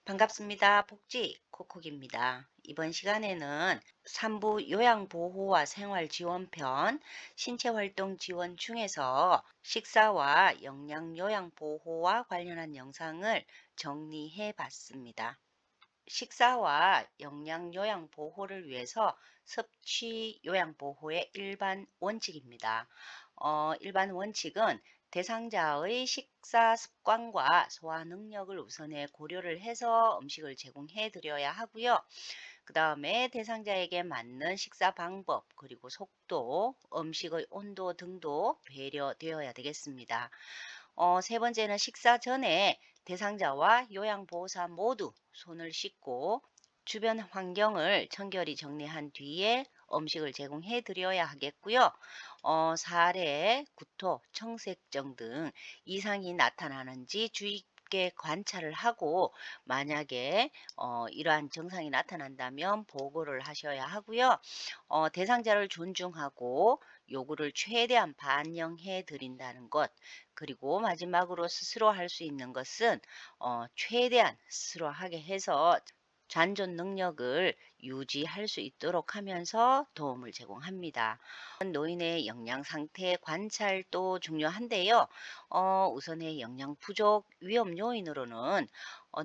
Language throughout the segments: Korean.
반갑습니다. 복지 콕콕입니다. 이번 시간에는 3부 요양보호와 생활지원편 신체활동 지원 중에서 식사와 영양요양보호와 관련한 영상을 정리해 봤습니다. 식사와 영양요양보호를 위해서 섭취요양보호의 일반 원칙입니다. 일반 원칙은 대상자의 식사 습관과 소화 능력을 우선에 고려를 해서 음식을 제공해 드려야 하고요. 그 다음에 대상자에게 맞는 식사 방법, 그리고 속도, 음식의 온도 등도 배려되어야 되겠습니다. 세 번째는 식사 전에 대상자와 요양보호사 모두 손을 씻고 주변 환경을 청결히 정리한 뒤에 음식을 제공해 드려야 하겠고요. 사례, 구토, 청색증 등 이상이 나타나는지 주의 깊게 관찰을 하고 만약에 이러한 증상이 나타난다면 보고를 하셔야 하고요. 대상자를 존중하고 요구를 최대한 반영해 드린다는 것, 그리고 마지막으로 스스로 할 수 있는 것은 최대한 스스로 하게 해서 잔존 능력을 유지할 수 있도록 하면서 도움을 제공합니다. 노인의 영양 상태 관찰도 중요한데요. 우선의 영양 부족 위험 요인으로는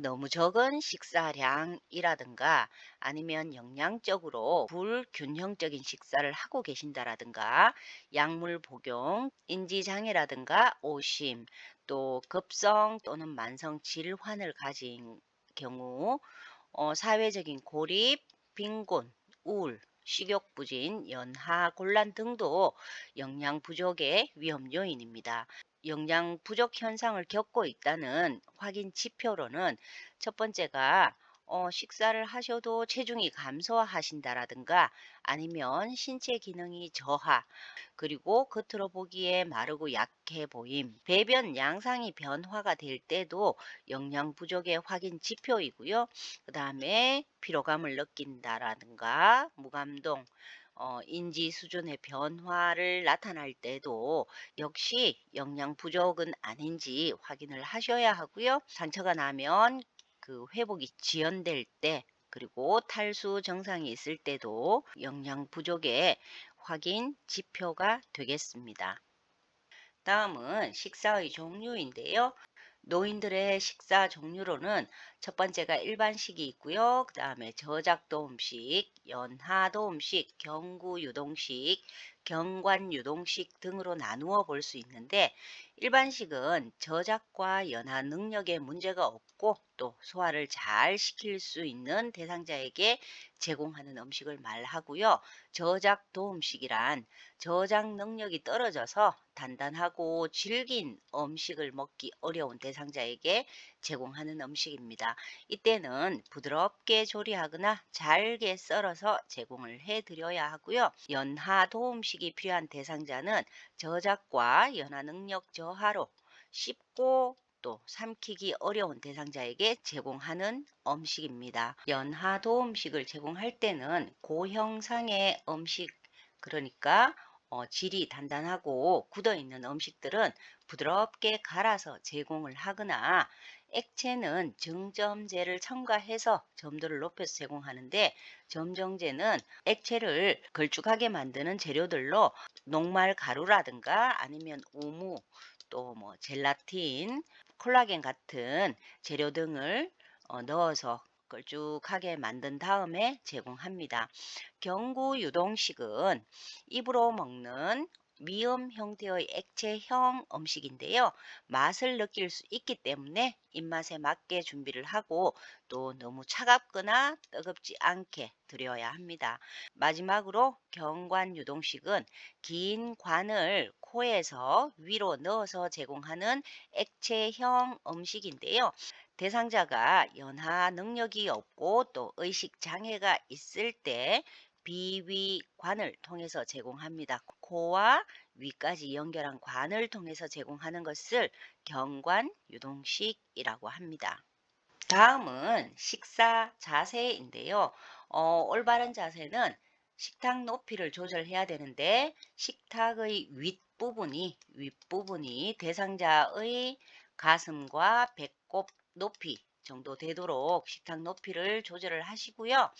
너무 적은 식사량이라든가 아니면 영양적으로 불균형적인 식사를 하고 계신다라든가 약물 복용, 인지장애라든가 오심, 또 급성 또는 만성 질환을 가진 경우, 사회적인 고립, 빈곤, 우울, 식욕부진, 연하, 곤란 등도 영양 부족의 위험 요인입니다. 영양 부족 현상을 겪고 있다는 확인 지표로는 첫 번째가 식사를 하셔도 체중이 감소하신다라든가 아니면 신체 기능이 저하, 그리고 겉으로 보기에 마르고 약해 보임, 배변 양상이 변화가 될 때도 영양 부족의 확인 지표이고요. 그 다음에 피로감을 느낀다라든가 무감동, 인지 수준의 변화를 나타날 때도 역시 영양 부족은 아닌지 확인을 하셔야 하고요. 상처가 나면 그 회복이 지연될 때, 그리고 탈수 증상이 있을 때도 영양 부족의 확인 지표가 되겠습니다. 다음은 식사의 종류인데요. 노인들의 식사 종류로는 첫 번째가 일반식이 있고요. 그 다음에 저작도 음식, 연하도 음식, 경구유동식, 경관유동식 등으로 나누어 볼 수 있는데, 일반식은 저작과 연하 능력에 문제가 없고 또 소화를 잘 시킬 수 있는 대상자에게 제공하는 음식을 말하고요. 저작도 음식이란 저장 능력이 떨어져서 단단하고 질긴 음식을 먹기 어려운 대상자에게 제공하는 음식입니다. 이때는 부드럽게 조리하거나 잘게 썰어서 제공을 해드려야 하고요. 연하 도움식이 필요한 대상자는 저작과 연하 능력 저하로 씹고 또 삼키기 어려운 대상자에게 제공하는 음식입니다. 연하 도움식을 제공할 때는 고형상의 음식, 그러니까 질이 단단하고 굳어있는 음식들은 부드럽게 갈아서 제공을 하거나, 액체는 증점제를 첨가해서 점도를 높여서 제공하는데, 점정제는 액체를 걸쭉하게 만드는 재료들로 녹말 가루라든가 아니면 우무, 또 뭐 젤라틴, 콜라겐 같은 재료 등을 넣어서 걸쭉하게 만든 다음에 제공합니다. 경구 유동식은 입으로 먹는 미음 형태의 액체형 음식인데요. 맛을 느낄 수 있기 때문에 입맛에 맞게 준비를 하고 또 너무 차갑거나 뜨겁지 않게 드려야 합니다. 마지막으로 경관 유동식은 긴 관을 코에서 위로 넣어서 제공하는 액체형 음식인데요. 대상자가 연하 능력이 없고 또 의식 장애가 있을 때 비위관을 통해서 제공합니다. 코와 위까지 연결한 관을 통해서 제공하는 것을 경관 유동식이라고 합니다. 다음은 식사 자세인데요. 올바른 자세는 식탁 높이를 조절해야 되는데, 식탁의 윗부분이 대상자의 가슴과 배꼽 높이 정도 되도록 식탁 높이를 조절을 하시고요.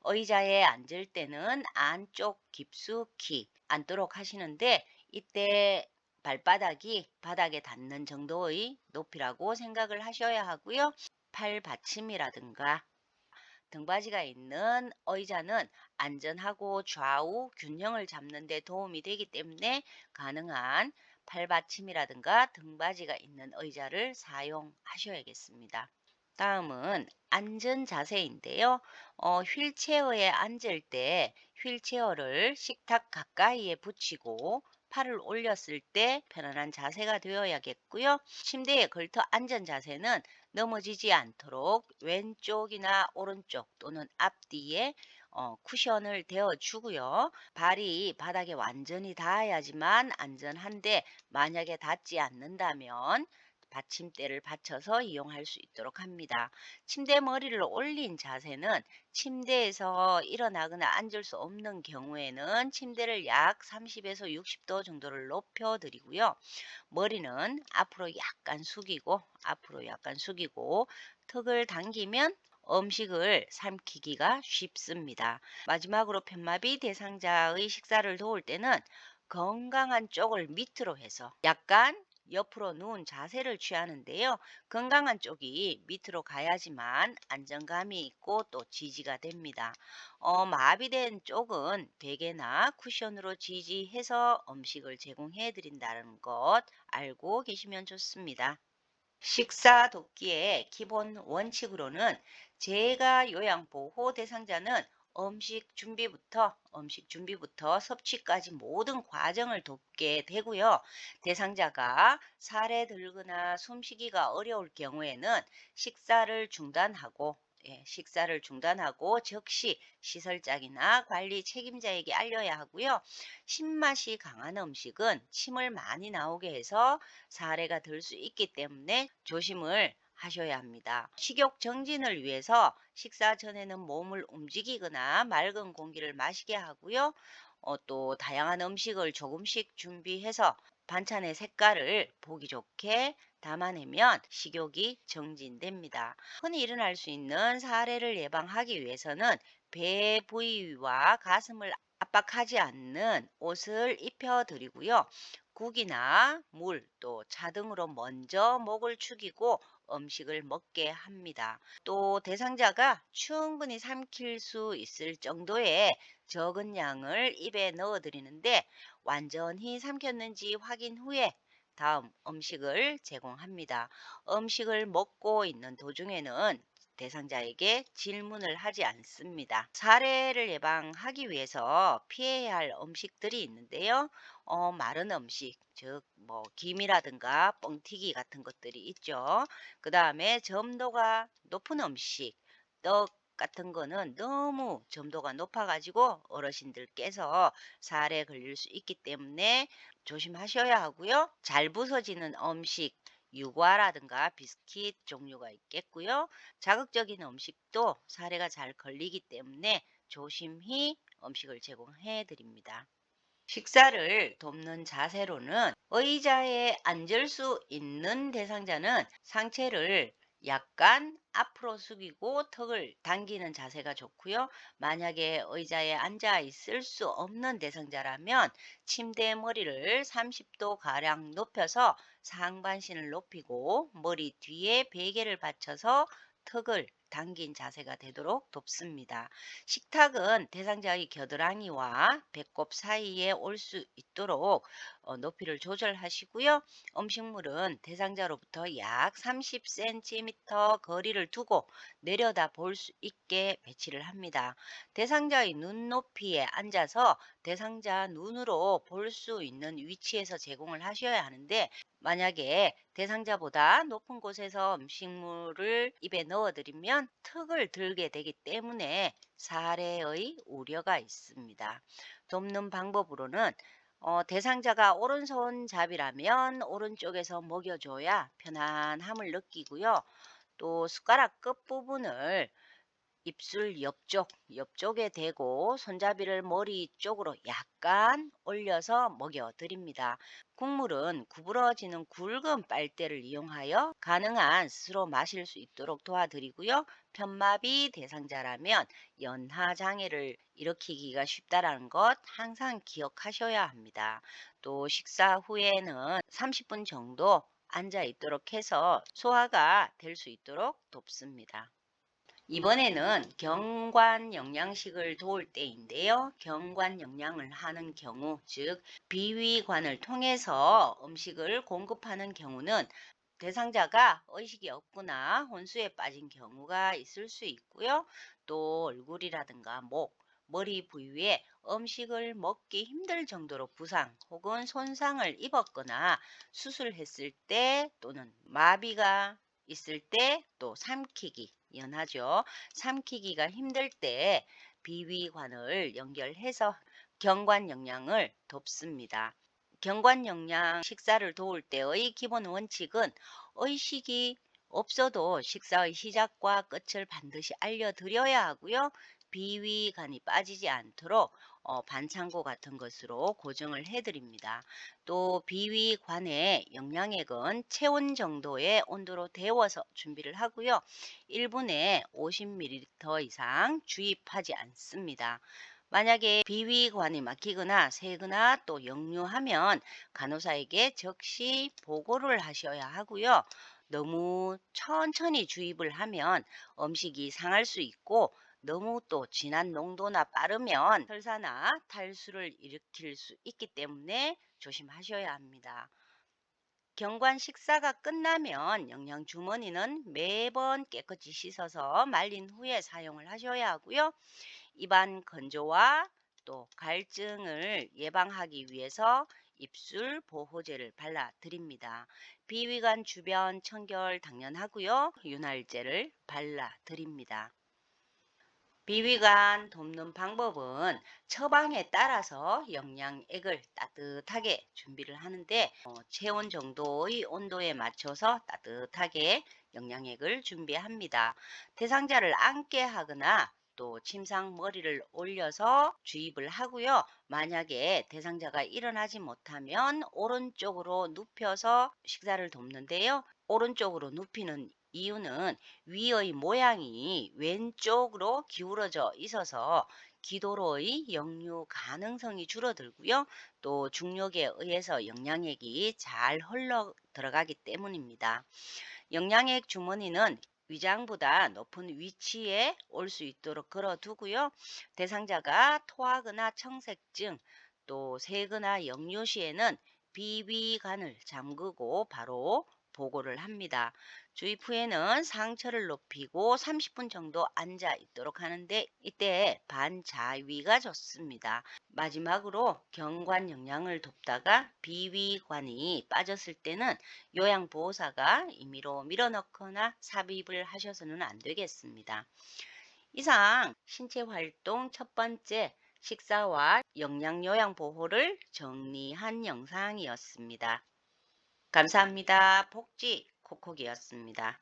의자에 앉을 때는 안쪽 깊숙이 앉도록 하시는데 이때 발바닥이 바닥에 닿는 정도의 높이라고 생각을 하셔야 하고요. 팔 받침이라든가 등받이가 있는 의자는 안전하고 좌우 균형을 잡는 데 도움이 되기 때문에 가능한 팔받침이라든가 등받이가 있는 의자를 사용하셔야겠습니다. 다음은 앉은 자세인데요. 휠체어에 앉을 때 휠체어를 식탁 가까이에 붙이고 팔을 올렸을 때 편안한 자세가 되어야겠고요. 침대에 걸터 앉은 자세는 넘어지지 않도록 왼쪽이나 오른쪽 또는 앞뒤에 쿠션을 대어주고요. 발이 바닥에 완전히 닿아야지만 안전한데 만약에 닿지 않는다면 받침대를 받쳐서 이용할 수 있도록 합니다. 침대 머리를 올린 자세는 침대에서 일어나거나 앉을 수 없는 경우에는 침대를 약 30에서 60도 정도를 높여 드리고요. 머리는 앞으로 약간 숙이고 턱을 당기면 음식을 삼키기가 쉽습니다. 마지막으로 편마비 대상자의 식사를 도울 때는 건강한 쪽을 밑으로 해서 약간 옆으로 누운 자세를 취하는데요. 건강한 쪽이 밑으로 가야지만 안정감이 있고 또 지지가 됩니다. 마비된 쪽은 베개나 쿠션으로 지지해서 음식을 제공해 드린다는 것 알고 계시면 좋습니다. 식사 돕기의 기본 원칙으로는 재가 요양 보호 대상자는 음식 준비부터 섭취까지 모든 과정을 돕게 되고요. 대상자가 살에 들거나 숨쉬기가 어려울 경우에는 식사를 중단하고 즉시 시설장이나 관리 책임자에게 알려야 하고요. 신맛이 강한 음식은 침을 많이 나오게 해서 사례가 들 수 있기 때문에 조심을 하셔야 합니다. 식욕 정진을 위해서 식사 전에는 몸을 움직이거나 맑은 공기를 마시게 하고요. 또 다양한 음식을 조금씩 준비해서 반찬의 색깔을 보기 좋게 담아내면 식욕이 정진됩니다. 흔히 일어날 수 있는 사례를 예방하기 위해서는 배 부위와 가슴을 압박하지 않는 옷을 입혀드리고요. 국이나 물, 또 차 등으로 먼저 목을 축이고 음식을 먹게 합니다. 또 대상자가 충분히 삼킬 수 있을 정도의 적은 양을 입에 넣어드리는데 완전히 삼켰는지 확인 후에 다음 음식을 제공합니다. 음식을 먹고 있는 도중에는 대상자에게 질문을 하지 않습니다. 사례를 예방하기 위해서 피해야 할 음식들이 있는데요. 마른 음식, 즉, 김이라든가 뻥튀기 같은 것들이 있죠. 그 다음에 점도가 높은 음식, 떡 같은 거는 너무 점도가 높아가지고 어르신들께서 살에 걸릴 수 있기 때문에 조심하셔야 하고요. 잘 부서지는 음식, 유과라든가 비스킷 종류가 있겠고요. 자극적인 음식도 살에가 잘 걸리기 때문에 조심히 음식을 제공해 드립니다. 식사를 돕는 자세로는 의자에 앉을 수 있는 대상자는 상체를 약간 앞으로 숙이고 턱을 당기는 자세가 좋고요. 만약에 의자에 앉아 있을 수 없는 대상자라면 침대 머리를 30도 가량 높여서 상반신을 높이고 머리 뒤에 베개를 받쳐서 턱을 당긴 자세가 되도록 돕습니다. 식탁은 대상자의 겨드랑이와 배꼽 사이에 올 수 있도록 높이를 조절하시고요. 음식물은 대상자로부터 약 30cm 거리를 두고 내려다 볼 수 있게 배치를 합니다. 대상자의 눈높이에 앉아서 대상자 눈으로 볼 수 있는 위치에서 제공을 하셔야 하는데 만약에 대상자보다 높은 곳에서 음식물을 입에 넣어드리면 턱을 들게 되기 때문에 사례의 우려가 있습니다. 돕는 방법으로는 대상자가 오른손잡이라면 오른쪽에서 먹여줘야 편안함을 느끼고요. 또 숟가락 끝부분을 입술 옆쪽에 대고 손잡이를 머리 쪽으로 약간 올려서 먹여드립니다. 국물은 구부러지는 굵은 빨대를 이용하여 가능한 스스로 마실 수 있도록 도와드리고요. 편마비 대상자라면 연하 장애를 일으키기가 쉽다라는 것 항상 기억하셔야 합니다. 또 식사 후에는 30분 정도 앉아 있도록 해서 소화가 될 수 있도록 돕습니다. 이번에는 경관 영양식을 도울 때인데요. 경관 영양을 하는 경우, 즉 비위관을 통해서 음식을 공급하는 경우는 대상자가 의식이 없거나 혼수에 빠진 경우가 있을 수 있고요. 또 얼굴이라든가 목, 머리 부위에 음식을 먹기 힘들 정도로 부상 혹은 손상을 입었거나 수술했을 때 또는 마비가 있을 때 또 삼키기, 연하죠. 삼키기가 힘들 때 비위관을 연결해서 경관 영양을 돕습니다. 경관 영양 식사를 도울 때의 기본 원칙은 의식이 없어도 식사의 시작과 끝을 반드시 알려드려야 하고요. 비위간이 빠지지 않도록 반창고 같은 것으로 고정을 해드립니다. 또 비위관의 영양액은 체온 정도의 온도로 데워서 준비를 하고요. 1분에 50ml 이상 주입하지 않습니다. 만약에 비위관이 막히거나 새거나 또 역류하면 간호사에게 즉시 보고를 하셔야 하고요. 너무 천천히 주입을 하면 음식이 상할 수 있고 너무 또 진한 농도나 빠르면 설사나 탈수를 일으킬 수 있기 때문에 조심하셔야 합니다. 경관 식사가 끝나면 영양 주머니는 매번 깨끗이 씻어서 말린 후에 사용을 하셔야 하고요. 입안 건조와 또 갈증을 예방하기 위해서 입술 보호제를 발라 드립니다. 비위관 주변 청결 당연하고요. 윤활제를 발라 드립니다. 비위관 돕는 방법은 처방에 따라서 영양액을 따뜻하게 준비를 하는데 체온 정도의 온도에 맞춰서 따뜻하게 영양액을 준비합니다. 대상자를 앉게 하거나 또 침상 머리를 올려서 주입을 하고요. 만약에 대상자가 일어나지 못하면 오른쪽으로 눕혀서 식사를 돕는데요. 오른쪽으로 눕히는 이유는 위의 모양이 왼쪽으로 기울어져 있어서 기도로의 역류 가능성이 줄어들고요. 또 중력에 의해서 영양액이 잘 흘러 들어가기 때문입니다. 영양액 주머니는 위장보다 높은 위치에 올 수 있도록 걸어두고요. 대상자가 토하거나 청색증, 또 세거나 역류 시에는 비위관을 잠그고 바로 보고를 합니다. 주입 후에는 상처를 높이고 30분 정도 앉아 있도록 하는데 이때 반자위가 좋습니다. 마지막으로 경관 영양을 돕다가 비위관이 빠졌을 때는 요양보호사가 임의로 밀어넣거나 삽입을 하셔서는 안 되겠습니다. 이상 신체활동 첫 번째 식사와 영양요양보호를 정리한 영상이었습니다. 감사합니다. 복지 콕콕이었습니다.